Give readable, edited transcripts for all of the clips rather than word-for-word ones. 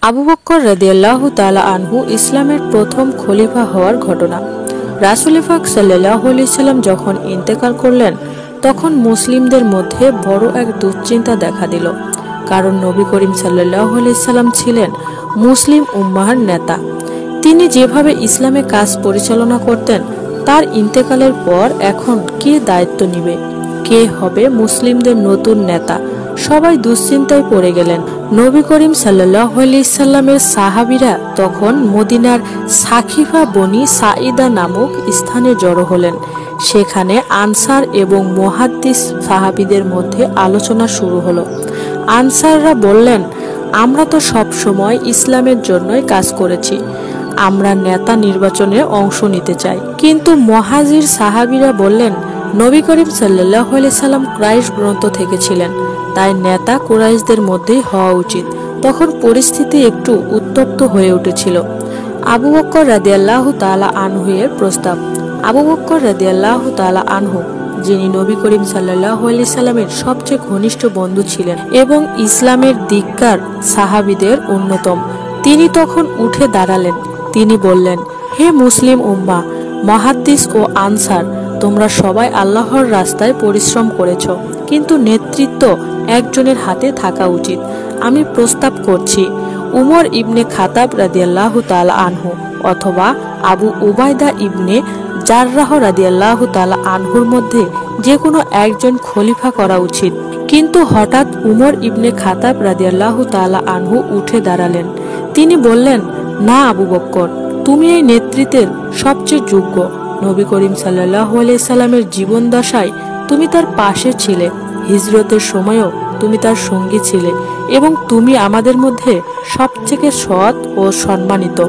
আবু বকর রাদিয়াল্লাহু তাআলা আনহু ইসলামের প্রথম খলিফা হওয়ার ঘটনা। রাসূল পাক সাল্লাল্লাহু আলাইহি সাল্লাম যখন ইন্তেকাল করলেন তখন মুসলিমদের মধ্যে বড় এক দুশ্চিন্তা দেখা দিল, কারণ নবী করিম সাল্লাল্লাহু আলাইহি সাল্লাম ছিলেন মুসলিম উম্মাহর নেতা। তিনি যেভাবে ইসলামে কাজ পরিচালনা করতেন, তার ইন্তেকালের পর এখন কে দায়িত্ব নেবে, কে হবে মুসলিমদের নতুন নেতা, সবাই দুশ্চিন্তায় পড়ে গেলেন। নবী করিম সাল্লাল্লাহু আলাইহি সাল্লামের সাহাবীরা তখন মদিনার সাকিফা বনি সাঈদা নামক স্থানে জড়ো হলেন। সেখানে আনসার এবং মুহাদ্দিস সাহাবীদের মধ্যে আলোচনা শুরু হলো। আনসাররা বললেন, আমরা তো সব সময় ইসলামের জন্যই কাজ করেছি, আমরা নেতা নির্বাচনে অংশ নিতে চাই। কিন্তু মুহাজির সাহাবীরা বললেন, নবী করিম সাল্লাল্লাহু আলাইহি সাল্লাম কুরাইশ গ্রন্থ থেকে ছিলেন, তাই নেতা কুরাইশদের মধ্যেই হওয়া উচিত। তখন পরিস্থিতি একটু উত্তপ্ত হয়ে উঠেছিল। আবু বকর রাদিয়াল্লাহু তাআলা আনহু এর প্রস্তাব। আবু বকর রাদিয়াল্লাহু তাআলা আনহু, যিনি নবী করিম সাল্লাল্লাহু আলাইহি সাল্লামের সবচেয়ে ঘনিষ্ঠ বন্ধু ছিলেন এবং ইসলামের দিককার সাহাবীদের অন্যতম, তিনি তখন উঠে দাঁড়ালেন। তিনি বললেন, হে মুসলিম উম্মাহ, মুহাদ্দিস ও আনসার, তোমরা সবাই আল্লাহর রাস্তায় পরিশ্রম করেছ, কিন্তু নেতৃত্ব একজনের হাতে থাকা উচিত। আমি প্রস্তাব করছি, উমর ইবনে খাতাব রাদিয়াল্লাহু তাআলা আনহু অথবা আবু উবাইদা ইবনে জাররাহ রাদিয়াল্লাহু তাআলা আনহুর মধ্যে যে কোনো একজন খলিফা করা উচিত। কিন্তু হঠাৎ উমর ইবনে খাতাব রাদিয়াল্লাহু তাআলা আনহু উঠে দাঁড়ালেন। তিনি বললেন, না আবু বকর, তুমি এই নেতৃত্বের সবচেয়ে যোগ্য। নবী করিম সাল্লাল্লাহু আলাইহি সাল্লামের জীবন দশায় তুমি তার পাশে ছিলে, হিজরতের সময়ও তুমি তার সঙ্গী ছিলে এবং তুমি আমাদের মধ্যে সবথেকে সৎ ও সম্মানিত।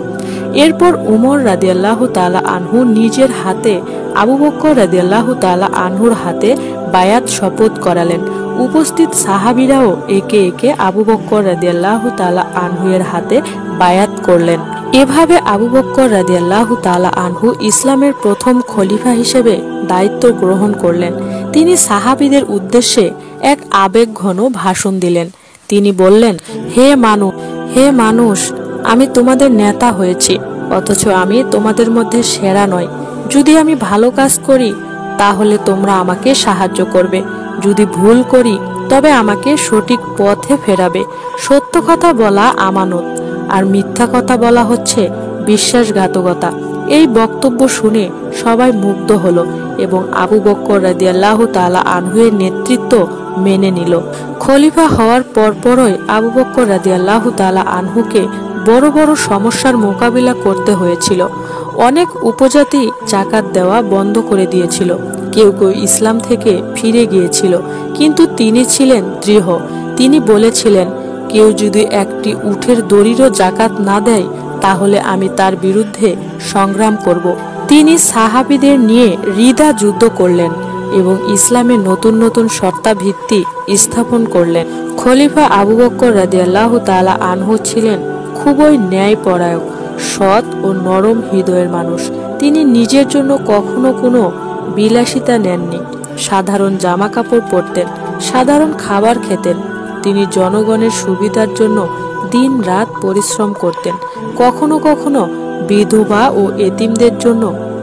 এরপর উমর রাদিয়াল্লাহু তাআলা আনহু নিজের হাতে আবু বকর রাদিয়াল্লাহু তাআলা আনহুর হাতে বায়াত শপথ করালেন। উপস্থিত সাহাবীরাও একে একে আবু বকর রাদিয়াল্লাহু তাআলা আনহু এর হাতে বায়াত করলেন। এভাবে আবু বকর রাদিয়াল্লাহু তাআলা আনহু ইসলামের প্রথম খলিফা হিসেবে দায়িত্ব গ্রহণ করলেন। তিনি সাহাবীদের উদ্দেশ্যে এক আবেগঘন ভাষণ দিলেন। তিনি বললেন, হে মানুষ, আমি তোমাদের নেতা হয়েছি, অথচ আমি তোমাদের মধ্যে সেরা নই। যদি আমি ভালো কাজ করি তাহলে তোমরা আমাকে সাহায্য করবে, যদি ভুল করি তবে আমাকে সঠিক পথে ফেরাবে। সত্য কথা বলা আমানত, আর মিথ্যা কথা বলা হচ্ছে বিশ্বাসঘাতকতা। এই বক্তব্য শুনে সবাই মুগ্ধ হলো এবং আবু বকর রাদিয়াল্লাহু তাআলা আনহু এর নেতৃত্ব মেনে নিল। খলিফা হওয়ার পরপরই আবু বকর রাদিয়াল্লাহু তাআলা আনহুকে বড় বড় সমস্যার মোকাবিলা করতে হয়েছিল। অনেক উপজাতি যাকাত দেওয়া বন্ধ করে দিয়েছিল, কেউ কেউ ইসলাম থেকে ফিরে গিয়েছিল, কিন্তু তিনি ছিলেন দৃঢ়। তিনি বলেছিলেন, কেউ যদি একটি উটের দড়িরও যাকাত না দেয় তাহলে আমি তার বিরুদ্ধে সংগ্রাম করব। তিনি সাহাবীদের নিয়ে রিদা যুদ্ধ করলেন এবং ইসলামের নতুন নতুন শর্তাভিত্তি স্থাপন করলেন। খলিফা আবু বকর রাদিয়াল্লাহু তাআলা আনহু ছিলেন খুবই ন্যায়পরায়ণ, সৎ ও নরম হৃদয়ের মানুষ। তিনি নিজের জন্য কখনো কোনো বিলাসিতা নেননি। সাধারণ জামা কাপড় পরতেন, সাধারণ খাবার খেতেন। তিনি জনগণের সুবিধার জন্য দিন রাত পরিশ্রম করতেন। কখনো কখনো বিধবা ও এতিমদের জন্য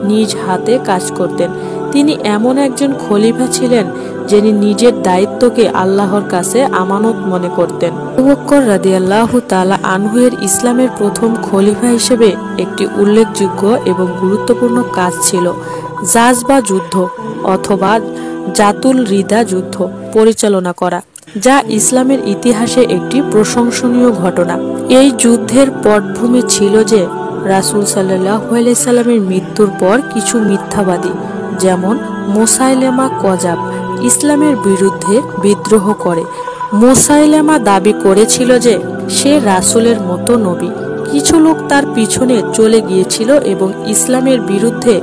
নিজ হাতে কাজ করতেন। তিনি এমন একজন খলিফা ছিলেন যিনি নিজের দায়িত্বকে আল্লাহর কাছে আমানত মনে করতেন। আবু বকর রাদিয়াল্লাহু তাআলা আনহু এর ইসলামের প্রথম খলিফা হিসেবে একটি উল্লেখযোগ্য এবং গুরুত্বপূর্ণ কাজ ছিল জাজবা যুদ্ধ অথবা জাতুল রিদা যুদ্ধ পরিচালনা করা, যা ইসলামের ইতিহাসে একটি প্রশংসনীয় ঘটনা। এই যুদ্ধের পটভূমি ছিল যে রাসূল সাল্লাল্লাহু আলাইহি সাল্লামের মৃত্যুর পর কিছু মিথ্যাবাদী যেমন মুসাইলেমা কযাব ইসলামের বিরুদ্ধে বিদ্রোহ করে। মুসাইলেমা দাবি করেছিল যে সে রাসূলের মতো নবী। কিছু লোক তার পিছনে চলে গিয়েছিল এবং ইসলামের বিরুদ্ধে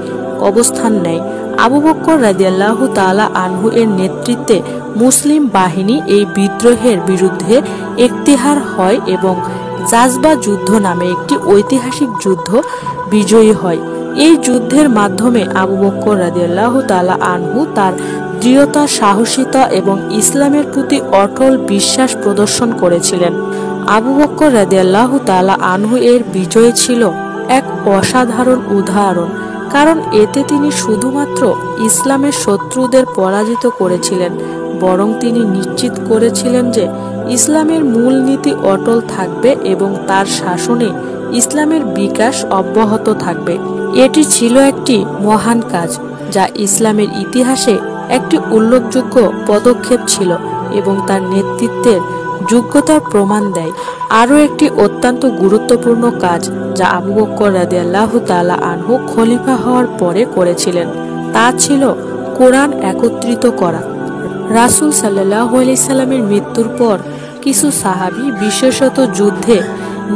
অবস্থান নেয়। আবু বকর রাদিয়াল্লাহু তাআলা আনহু এর নেতৃত্বে মুসলিম বাহিনী এই বিদ্রোহের বিরুদ্ধে ইখতিহার হয় এবং জাজবা যুদ্ধ নামে একটি ঐতিহাসিক যুদ্ধ বিজয়ী হয়। এই যুদ্ধের মাধ্যমে আবু বকর রাদিয়াল্লাহু তাআলা আনহু তার দৃঢ়তা, সাহসিকতা এবং ইসলামের প্রতি অটল বিশ্বাস প্রদর্শন করেছিলেন। আবু বকর রাদিয়াল্লাহু তাআলা আনহু এর বিজয় ছিল এক অসাধারণ উদাহরণ, কারণ এতে তিনি শুধুমাত্র ইসলামের শত্রুদের পরাজিত করেছিলেন, বরং তিনি নিশ্চিত করেছিলেন যে ইসলামের মূলনীতি অটল থাকবে এবং তার শাসনে ইসলামের বিকাশ অব্যাহত থাকবে। এটি ছিল একটি মহান কাজ যা ইসলামের ইতিহাসে একটি উল্লেখযোগ্য পদক্ষেপ ছিল এবং তার নেতৃত্বের যোগ্যতার প্রমাণ দেয়। আরও একটি অত্যন্ত গুরুত্বপূর্ণ কাজ যা আবু বকর রাদিয়াল্লাহু তাআলা আনহু খলিফা হওয়ার পরে করেছিলেন তা ছিল কোরআন একত্রিত করা। রাসূল সাল্লাল্লাহু আলাইহি সাল্লামের মৃত্যুর পর কিছু সাহাবী, বিশেষত যুদ্ধে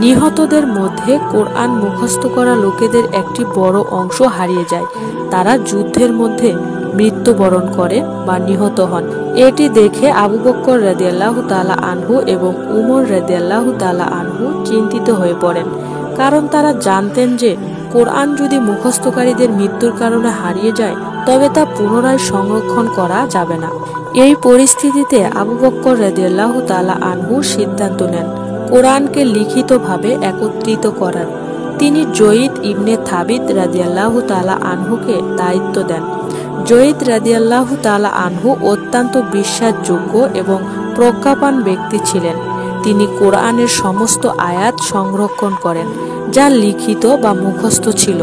নিহতদের মধ্যে কোরআন মুখস্থ করা লোকেদের একটি বড় অংশ হারিয়ে যায়। তারা যুদ্ধের মধ্যে মৃত্যুবরণ করে বা নিহত হন। এটি দেখে আবু বকর রাদিয়াল্লাহু তাআলা আনহু এবং উমর রাদিয়াল্লাহু তাআলা আনহু চিন্তিত হয়ে পড়েন, কারণ তারা জানতেন যে কোরআন যদি মুখস্থকারীদের মৃত্যুর কারণে হারিয়ে যায় তবে তা পুনরায় সংরক্ষণ করা যাবে না। এই পরিস্থিতিতে আবু বকর রাদিয়াল্লাহু তাআলা আনহু সিদ্ধান্ত নেন কোরআনকে লিখিতভাবে একত্রিত করার। তিনি জয়ীদ ইবনে থাবিত রাদিয়াল্লাহু তাআলা আনহুকে দায়িত্ব দেন। জয়ীদ রাদিয়াল্লাহু তাআলা আনহু অত্যন্ত বিশ্বাসযোগ্য এবং প্রজ্ঞাবান ব্যক্তি ছিলেন। তিনি কোরআনের সমস্ত আয়াত সংরক্ষণ করেন যা লিখিত বা মুখস্থ ছিল।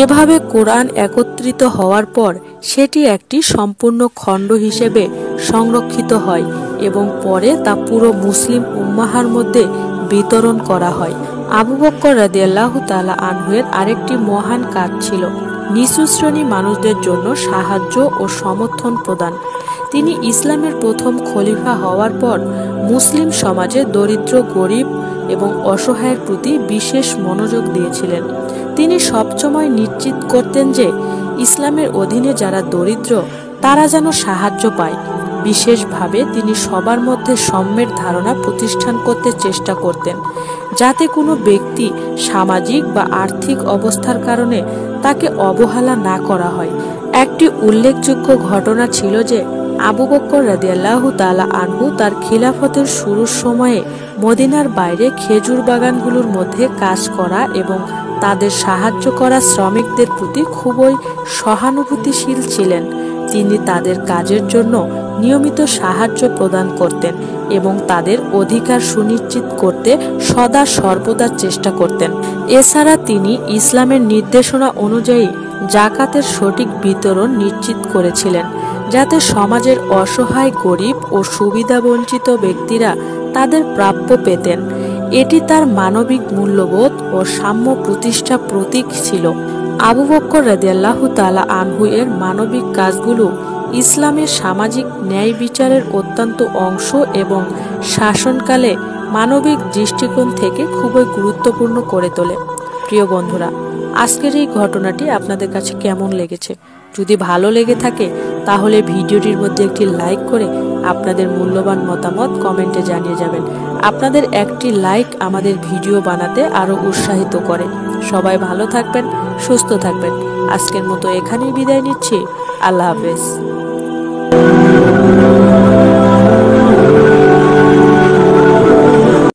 এভাবে কোরআন একত্রিত হওয়ার পর সেটি একটি সম্পূর্ণ খণ্ড হিসেবে সংরক্ষিত হয় এবং পরে তা পুরো মুসলিম উম্মাহর মধ্যে বিতরণ করা হয়। আবু বকর রাদিয়াল্লাহু তাআলা আনহুয়ের আরেকটি মহান কাজ ছিল নিচু শ্রেণী মানুষদের জন্য সাহায্য ও সমর্থন প্রদান। তিনি ইসলামের প্রথম খলিফা হওয়ার পর মুসলিম সমাজে দরিদ্র, গরিব এবং অসহায়ের প্রতি বিশেষ মনোযোগ দিয়েছিলেন। তিনি সবসময় নিশ্চিত করতেন যে ইসলামের অধীনে যারা দরিদ্র তারা যেন সাহায্য পায়। বিশেষভাবে তিনি সবার মধ্যে সাম্যের ধারণা প্রতিষ্ঠা করতে চেষ্টা করতেন, যাতে কোনো ব্যক্তি সামাজিক বা আর্থিক অবস্থার কারণে তাকে অবহেলা না করা হয়। একটি উল্লেখযোগ্য ঘটনা ছিল যে আবু বকর রাদিয়াল্লাহু তাআলা আনহু তার খিলাফতের শুরুর সময়ে মদিনার বাইরে খেজুর বাগানগুলোর মধ্যে কাজ করা এবং তাদের সাহায্য করা শ্রমিকদের প্রতি খুবই সহানুভূতিশীল ছিলেন। তিনি তাদের কাজের জন্য নিয়মিত সাহায্য প্রদান করতেন এবং তাদের অধিকার সুনিশ্চিত করতে সদা সর্বদা চেষ্টা করতেন। এছাড়া তিনি ইসলামের নির্দেশনা অনুযায়ী জাকাতের সঠিক বিতরণ নিশ্চিত করেছিলেন, যাতে সমাজের অসহায়, গরিব ও সুবিধাবঞ্চিত ব্যক্তিরা তাদের প্রাপ্য পেতেন। এটি তার মানবিক মূল্যবোধ ও সাম্য প্রতিষ্ঠা প্রতীক ছিল। আবু বকর রাদিয়াল্লাহু তাআলা আনহু এর মানবিক কাজগুলো ইসলামের সামাজিক ন্যায় বিচারের অত্যন্ত অংশ এবং শাসনকালে মানবিক দৃষ্টিকোণ থেকে খুবই গুরুত্বপূর্ণ করে তোলে। প্রিয় বন্ধুরা, আজকের এই ঘটনাটি আপনাদের কাছে কেমন লেগেছে? যদি ভালো লেগে থাকে তাহলে ভিডিওটির মধ্যে একটি লাইক করে আপনাদের মূল্যবান মতামত কমেন্টে জানিয়ে যাবেন। আপনাদের একটি লাইক আমাদের ভিডিও বানাতে আরো উৎসাহিত করে। সবাই ভালো থাকবেন, সুস্থ থাকবেন। আজকের মতো এখানেই বিদায় নিচ্ছি। আল্লাহ হাফেজ।